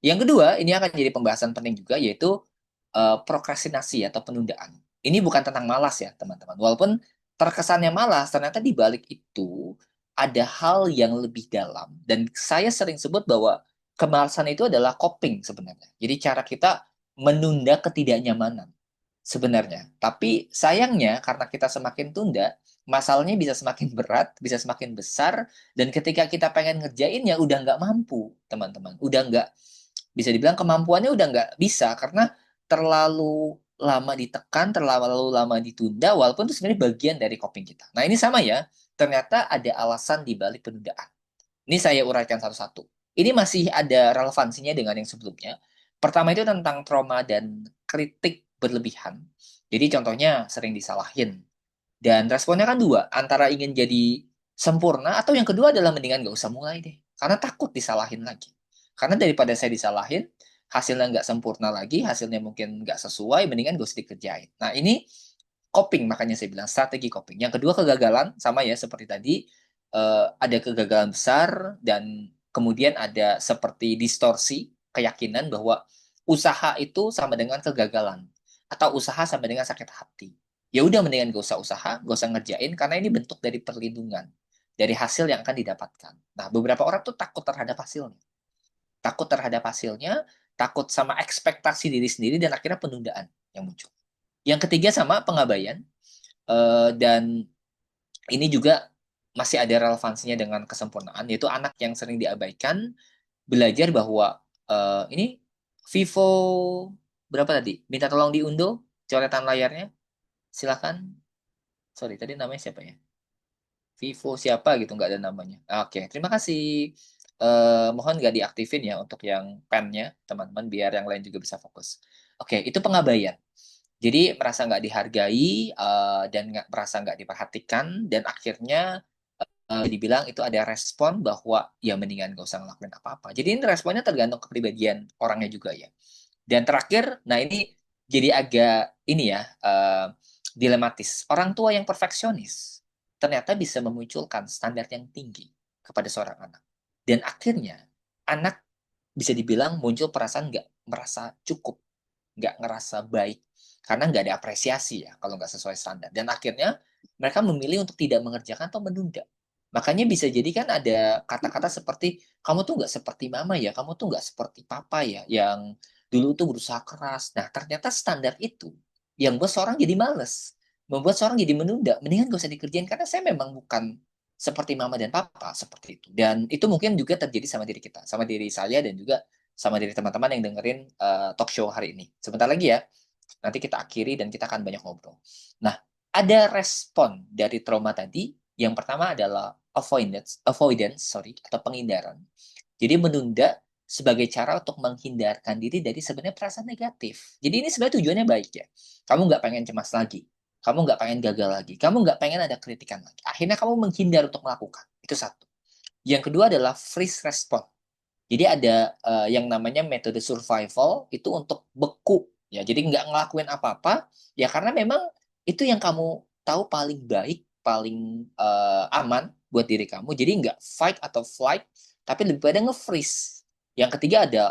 Yang kedua, ini akan jadi pembahasan penting juga, yaitu prokrastinasi atau penundaan. Ini bukan tentang malas ya, teman-teman. Walaupun terkesannya malas, ternyata di balik itu ada hal yang lebih dalam. Dan saya sering sebut bahwa kemalasan itu adalah coping sebenarnya. Jadi cara kita menunda ketidaknyamanan sebenarnya. Tapi sayangnya karena kita semakin tunda, masalahnya bisa semakin berat, bisa semakin besar, dan ketika kita pengen ngerjainnya udah nggak mampu, teman-teman. Udah nggak, bisa dibilang kemampuannya udah nggak bisa karena terlalu lama ditekan, terlalu lama ditunda, walaupun itu sebenarnya bagian dari coping kita. Nah ini sama ya, ternyata ada alasan di balik penundaan. Ini saya uraikan satu-satu. Ini masih ada relevansinya dengan yang sebelumnya. Pertama itu tentang trauma dan kritik berlebihan. Jadi contohnya sering disalahin. Dan responnya kan dua, antara ingin jadi sempurna atau yang kedua adalah mendingan gak usah mulai deh. Karena takut disalahin lagi. Karena daripada saya disalahin, hasilnya nggak sempurna lagi, hasilnya mungkin nggak sesuai, mendingan gak usah dikerjain. Nah ini coping, makanya saya bilang strategi coping. Yang kedua kegagalan, sama ya seperti tadi, ada kegagalan besar dan kemudian ada seperti distorsi keyakinan bahwa usaha itu sama dengan kegagalan atau usaha sama dengan sakit hati. Ya udah mendingan gak usah usaha, gak usah ngerjain karena ini bentuk dari perlindungan dari hasil yang akan didapatkan. Nah, beberapa orang tuh takut terhadap hasilnya. Takut terhadap hasilnya, takut sama ekspektasi diri sendiri dan akhirnya penundaan yang muncul. Yang ketiga sama pengabaian dan ini juga masih ada relevansinya dengan kesempurnaan, yaitu anak yang sering diabaikan belajar bahwa ini Vivo berapa tadi? Minta tolong diunduh coretan layarnya. Silakan. Sorry, tadi namanya siapa ya? Vivo siapa gitu, nggak ada namanya. Oke, terima kasih. Mohon nggak diaktifin ya untuk yang pennya, teman-teman, biar yang lain juga bisa fokus. Oke, itu pengabaian. Jadi merasa nggak dihargai dan nggak merasa nggak diperhatikan dan akhirnya dibilang itu ada respon bahwa ya mendingan gak usah ngelakuin apa-apa. Jadi ini responnya tergantung kepribadian orangnya juga ya. Dan terakhir, nah ini jadi agak ini ya dilematis. Orang tua yang perfeksionis ternyata bisa memunculkan standar yang tinggi kepada seorang anak. Dan akhirnya anak bisa dibilang muncul perasaan nggak merasa cukup, nggak ngerasa baik karena nggak ada apresiasi ya kalau nggak sesuai standar. Dan akhirnya mereka memilih untuk tidak mengerjakan atau menunda. Makanya bisa jadi kan ada kata-kata seperti kamu tuh nggak seperti mama ya, kamu tuh nggak seperti papa ya, yang dulu tuh berusaha keras. Nah ternyata standar itu yang buat seorang jadi males, membuat seorang jadi menunda. Mendingan gak usah dikerjain karena saya memang bukan seperti mama dan papa seperti itu. Dan itu mungkin juga terjadi sama diri kita, sama diri saya dan juga sama diri teman-teman yang dengerin talk show hari ini. Sebentar lagi ya, nanti kita akhiri dan kita akan banyak ngobrol. Nah, ada respon dari trauma tadi. Yang pertama adalah avoidance, atau penghindaran. Jadi menunda sebagai cara untuk menghindarkan diri dari sebenarnya perasaan negatif. Jadi ini sebenarnya tujuannya baik ya. Kamu nggak pengen cemas lagi. Kamu nggak pengen gagal lagi. Kamu nggak pengen ada kritikan lagi. Akhirnya kamu menghindar untuk melakukan. Itu satu. Yang kedua adalah freeze response. Jadi ada yang namanya metode survival itu untuk beku ya. Jadi nggak ngelakuin apa-apa ya karena memang itu yang kamu tahu paling baik, paling aman buat diri kamu. Jadi nggak fight atau flight, tapi lebih pada nge-freeze. Yang ketiga ada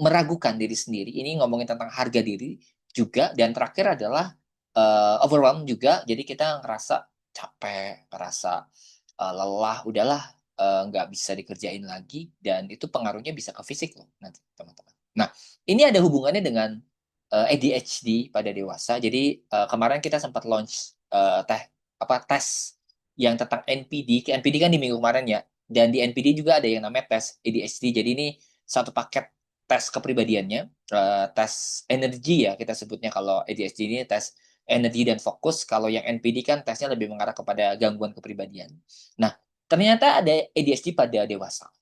meragukan diri sendiri. Ini ngomongin tentang harga diri juga. Dan terakhir adalah overwhelm juga. Jadi kita ngerasa capek, ngerasa lelah, udahlah nggak bisa dikerjain lagi. Dan itu pengaruhnya bisa ke fisik loh nanti teman-teman. Nah, ini ada hubungannya dengan ADHD pada dewasa. Jadi kemarin kita sempat launch tes yang tentang NPD. NPD kan di minggu kemarin ya. Dan di NPD juga ada yang namanya tes ADHD. Jadi ini satu paket tes kepribadiannya, tes energi ya kita sebutnya. Kalau ADHD ini tes energi dan fokus. Kalau yang NPD kan tesnya lebih mengarah kepada gangguan kepribadian. Nah, ternyata ada ADHD pada dewasa.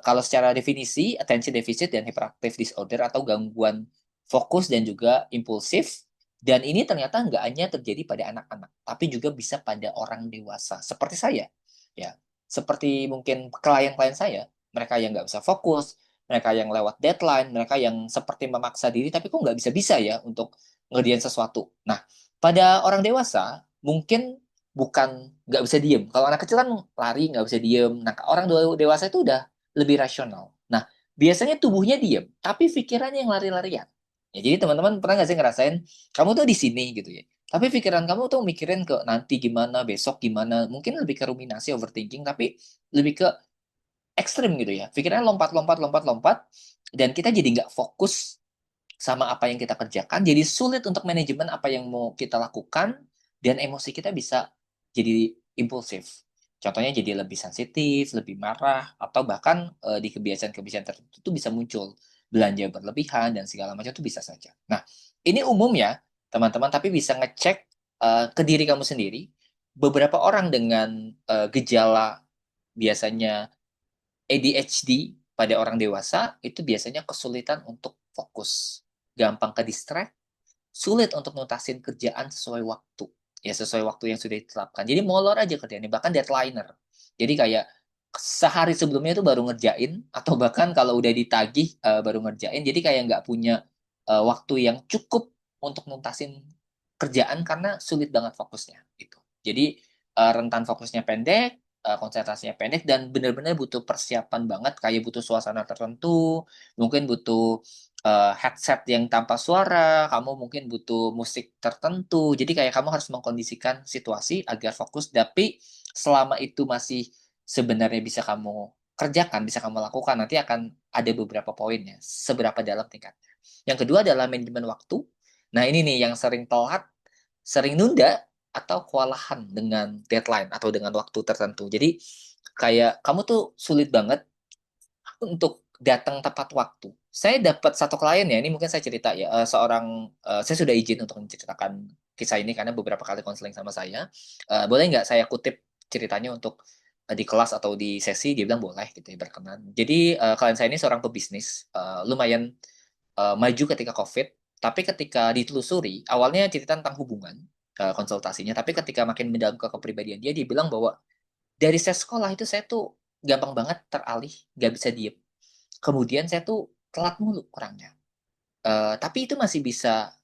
Kalau secara definisi, attention deficit dan hyperactive disorder atau gangguan fokus dan juga impulsif. Dan ini ternyata nggak hanya terjadi pada anak-anak, tapi juga bisa pada orang dewasa, seperti saya. Ya, seperti mungkin klien-klien saya, mereka yang nggak bisa fokus, mereka yang lewat deadline, mereka yang seperti memaksa diri, tapi kok nggak bisa-bisa ya untuk ngerjain sesuatu. Nah, pada orang dewasa, mungkin bukan nggak bisa diem. Kalau anak kecil kan lari, nggak bisa diem. Nah, orang dewasa itu udah lebih rasional. Nah, biasanya tubuhnya diem, tapi pikirannya yang lari-larian. Ya, jadi teman-teman pernah nggak sih ngerasain, kamu tuh di sini gitu ya, tapi pikiran kamu tuh mikirin ke nanti gimana, besok gimana, mungkin lebih ke ruminasi, overthinking, tapi lebih ke ekstrim gitu ya. Pikirannya lompat, lompat, lompat, lompat, dan kita jadi nggak fokus sama apa yang kita kerjakan, jadi sulit untuk manajemen apa yang mau kita lakukan, dan emosi kita bisa jadi impulsif. Contohnya jadi lebih sensitif, lebih marah, atau bahkan di kebiasaan-kebiasaan tertentu itu bisa muncul belanja berlebihan dan segala macam itu bisa saja. Nah, ini umum ya, teman-teman, tapi bisa ngecek ke diri kamu sendiri. Beberapa orang dengan gejala biasanya ADHD pada orang dewasa itu biasanya kesulitan untuk fokus, gampang ke distract, sulit untuk nuntasin kerjaan sesuai waktu. Ya sesuai waktu yang sudah ditetapkan. Jadi molor aja kerjanya, bahkan deadlineer. Jadi kayak sehari sebelumnya itu baru ngerjain, atau bahkan kalau udah ditagih baru ngerjain. Jadi kayak nggak punya waktu yang cukup untuk nuntasin kerjaan karena sulit banget fokusnya. Gitu. Jadi rentan fokusnya pendek, konsentrasinya pendek, dan benar-benar butuh persiapan banget, kayak butuh suasana tertentu, mungkin butuh headset yang tanpa suara, kamu mungkin butuh musik tertentu. Jadi kayak kamu harus mengkondisikan situasi agar fokus, tapi selama itu masih sebenarnya bisa kamu kerjakan, bisa kamu lakukan, nanti akan ada beberapa poinnya, seberapa dalam tingkatnya. Yang kedua adalah manajemen waktu. Nah ini nih yang sering telat, sering nunda, atau kewalahan dengan deadline atau dengan waktu tertentu. Jadi kayak kamu tuh sulit banget untuk datang tepat waktu. Saya dapat satu klien ya, ini mungkin saya cerita ya, saya sudah izin untuk menceritakan kisah ini karena beberapa kali konseling sama saya. Boleh nggak saya kutip ceritanya untuk di kelas atau di sesi? Dia bilang boleh gitu ya, berkenan. Jadi klien saya ini seorang pebisnis, lumayan maju ketika COVID, tapi ketika ditelusuri, awalnya cerita tentang hubungan, konsultasinya, tapi ketika makin mendalam ke kepribadian dia bilang bahwa dari saya sekolah itu saya tuh gampang banget teralih, gak bisa diem. Kemudian saya tuh telat mulu orangnya. Tapi itu masih bisa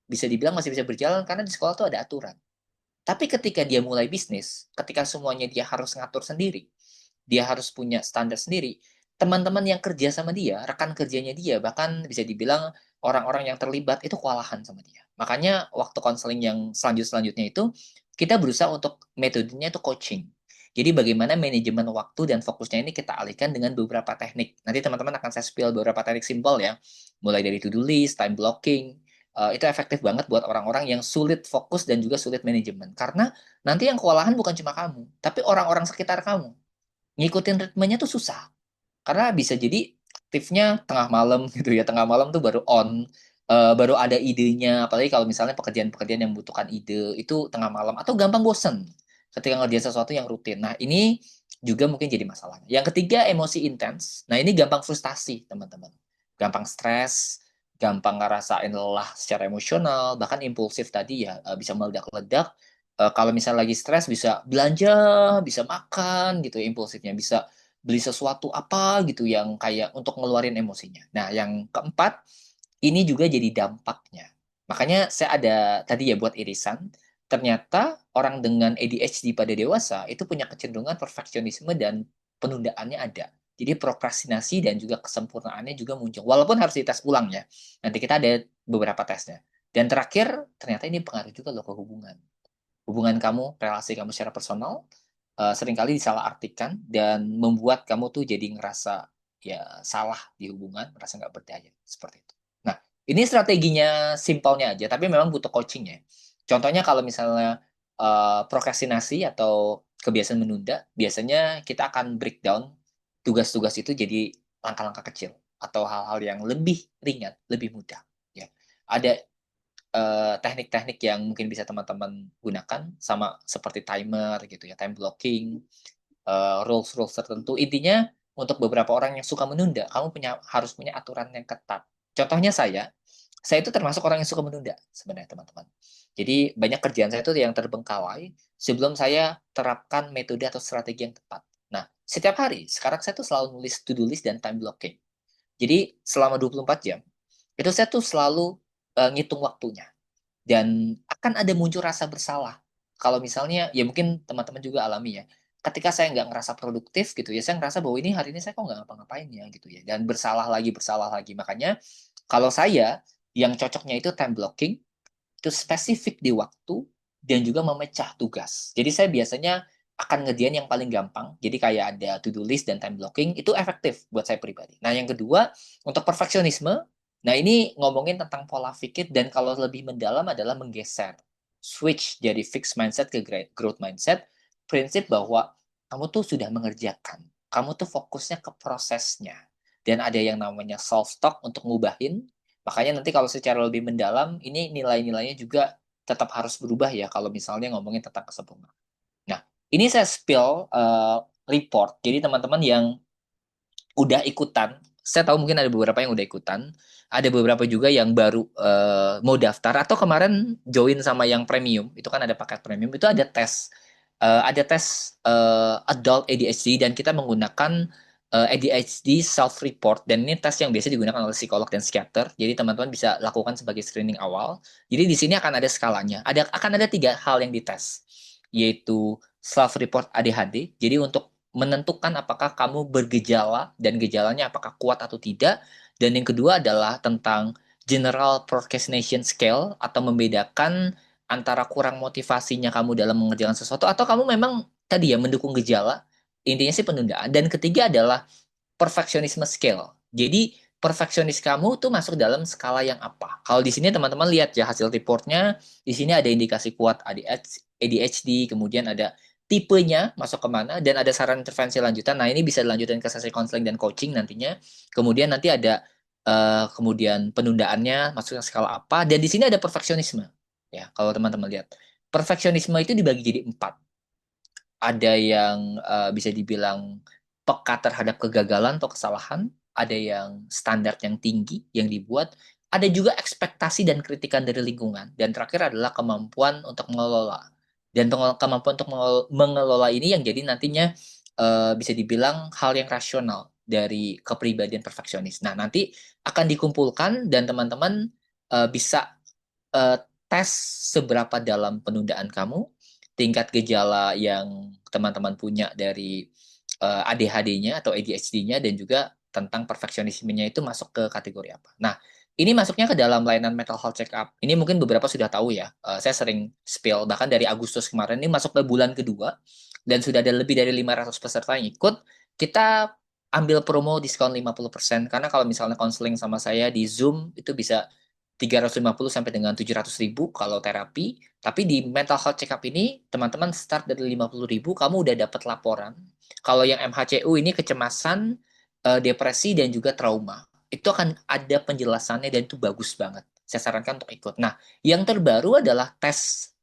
bisa dibilang masih bisa berjalan karena di sekolah tuh ada aturan. Tapi ketika dia mulai bisnis, ketika semuanya dia harus ngatur sendiri, dia harus punya standar sendiri, teman-teman yang kerja sama dia, rekan kerjanya dia, bahkan bisa dibilang orang-orang yang terlibat itu kewalahan sama dia. Makanya waktu konseling yang selanjutnya itu, kita berusaha untuk metodenya itu coaching. Jadi bagaimana manajemen waktu dan fokusnya ini kita alihkan dengan beberapa teknik. Nanti teman-teman akan saya spill beberapa teknik simpel ya. Mulai dari to-do list, time blocking, itu efektif banget buat orang-orang yang sulit fokus dan juga sulit manajemen. Karena nanti yang kewalahan bukan cuma kamu, tapi orang-orang sekitar kamu. Ngikutin ritmenya tuh susah. Karena bisa jadi aktifnya tengah malam gitu ya. Tengah malam tuh baru on, baru ada idenya. Apalagi kalau misalnya pekerjaan-pekerjaan yang membutuhkan ide, itu tengah malam. Atau gampang bosen ketika ngerjain sesuatu yang rutin. Nah, ini juga mungkin jadi masalah. Yang ketiga, emosi intens. Nah, ini gampang frustasi, teman-teman. Gampang stres, gampang ngerasain lelah secara emosional, bahkan impulsif tadi ya, bisa meledak-ledak. Kalau misalnya lagi stres bisa belanja, bisa makan gitu ya, impulsifnya, bisa beli sesuatu apa gitu yang kayak untuk ngeluarin emosinya. Nah, yang keempat, ini juga jadi dampaknya. Makanya saya ada tadi ya buat irisan, ternyata orang dengan ADHD pada dewasa itu punya kecenderungan perfeksionisme dan penundaannya ada. Jadi prokrastinasi dan juga kesempurnaannya juga muncul. Walaupun harus dites ulang ya. Nanti kita ada beberapa tesnya. Dan terakhir, ternyata ini pengaruh juga loh ke hubungan. Hubungan kamu, relasi kamu secara personal, seringkali disalahartikan dan membuat kamu tuh jadi ngerasa ya salah di hubungan, merasa nggak berdaya, seperti itu. Nah, ini strateginya simpelnya aja, tapi memang butuh coaching ya. Contohnya kalau misalnya prokrastinasi atau kebiasaan menunda, biasanya kita akan breakdown tugas-tugas itu jadi langkah-langkah kecil atau hal-hal yang lebih ringan, lebih mudah. Ya, ada teknik-teknik yang mungkin bisa teman-teman gunakan sama seperti timer gitu ya, time blocking, rules-rules tertentu. Intinya untuk beberapa orang yang suka menunda, kamu harus punya aturan yang ketat. Contohnya saya itu termasuk orang yang suka menunda sebenarnya teman-teman. Jadi banyak kerjaan saya itu yang terbengkalai sebelum saya terapkan metode atau strategi yang tepat. Nah, setiap hari sekarang saya tuh selalu nulis to-do list dan time blocking. Jadi selama 24 jam itu saya tuh selalu ngitung waktunya dan akan ada muncul rasa bersalah. Kalau misalnya, ya mungkin teman-teman juga alami ya, ketika saya nggak ngerasa produktif gitu ya, saya ngerasa bahwa ini hari ini saya kok nggak ngapa-ngapain ya gitu ya, dan bersalah lagi. Makanya kalau saya yang cocoknya itu time blocking, itu spesifik di waktu dan juga memecah tugas. Jadi saya biasanya akan ngerjain yang paling gampang. Jadi kayak ada to-do list dan time blocking, itu efektif buat saya pribadi. Nah, yang kedua, untuk perfeksionisme, nah ini ngomongin tentang pola pikir dan kalau lebih mendalam adalah menggeser. Switch dari fixed mindset ke growth mindset. Prinsip bahwa kamu tuh sudah mengerjakan. Kamu tuh fokusnya ke prosesnya. Dan ada yang namanya self-talk untuk ngubahin. Makanya nanti kalau secara lebih mendalam, ini nilai-nilainya juga tetap harus berubah ya kalau misalnya ngomongin tentang kesempurnaan. Nah, ini saya spill report. Jadi teman-teman yang udah ikutan, saya tahu mungkin ada beberapa yang udah ikutan, ada beberapa juga yang baru mau daftar atau kemarin join sama yang premium, itu kan ada paket premium, itu ada tes adult ADHD dan kita menggunakan ADHD self report dan ini tes yang biasa digunakan oleh psikolog dan psikiater. Jadi teman-teman bisa lakukan sebagai screening awal. Jadi di sini akan ada skalanya. Akan ada 3 hal yang dites, yaitu self report ADHD. Jadi untuk menentukan apakah kamu bergejala dan gejalanya apakah kuat atau tidak. Dan yang kedua adalah tentang general procrastination scale atau membedakan antara kurang motivasinya kamu dalam mengerjakan sesuatu atau kamu memang tadi ya mendukung gejala. Intinya sih penundaan. Dan ketiga adalah perfectionisme scale. Jadi perfeksionis kamu tuh masuk dalam skala yang apa? Kalau di sini teman-teman lihat ya hasil reportnya, di sini ada indikasi kuat ADHD, kemudian ada tipenya masuk kemana, dan ada saran intervensi lanjutan. Nah ini bisa dilanjutkan ke sesi konseling dan coaching nantinya. Kemudian nanti ada kemudian penundaannya masuk ke skala apa, dan di sini ada perfeksionisme. Ya, kalau teman-teman lihat. Perfeksionisme itu dibagi jadi 4. Ada yang bisa dibilang peka terhadap kegagalan atau kesalahan, ada yang standar yang tinggi yang dibuat, ada juga ekspektasi dan kritikan dari lingkungan, dan terakhir adalah kemampuan untuk mengelola. Dan kemampuan untuk mengelola ini yang jadi nantinya bisa dibilang hal yang rasional dari kepribadian perfeksionis. Nah, nanti akan dikumpulkan dan teman-teman bisa eh, tes seberapa dalam penundaan kamu, tingkat gejala yang teman-teman punya dari ADHD-nya atau ADHD-nya, dan juga tentang perfeksionismenya itu masuk ke kategori apa. Nah, ini masuknya ke dalam layanan mental health check up. Ini mungkin beberapa sudah tahu ya. Saya sering spill, bahkan dari Agustus kemarin ini masuk ke bulan kedua, dan sudah ada lebih dari 500 peserta yang ikut. Kita ambil promo diskon 50%, karena kalau misalnya konseling sama saya di Zoom, itu bisa 350 sampai dengan 700.000 kalau terapi. Tapi di mental health check up ini, teman-teman start dari 50.000, kamu udah dapat laporan. Kalau yang MHCU ini kecemasan, depresi, dan juga trauma. Itu akan ada penjelasannya dan itu bagus banget. Saya sarankan untuk ikut. Nah, yang terbaru adalah tes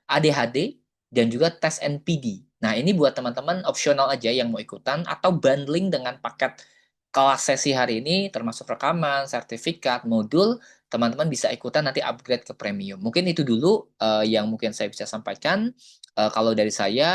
ADHD dan juga tes NPD. Nah, ini buat teman-teman opsional aja yang mau ikutan atau bundling dengan paket kelas sesi hari ini termasuk rekaman, sertifikat, modul, teman-teman bisa ikutan nanti upgrade ke premium. Mungkin itu dulu yang mungkin saya bisa sampaikan. Kalau dari saya,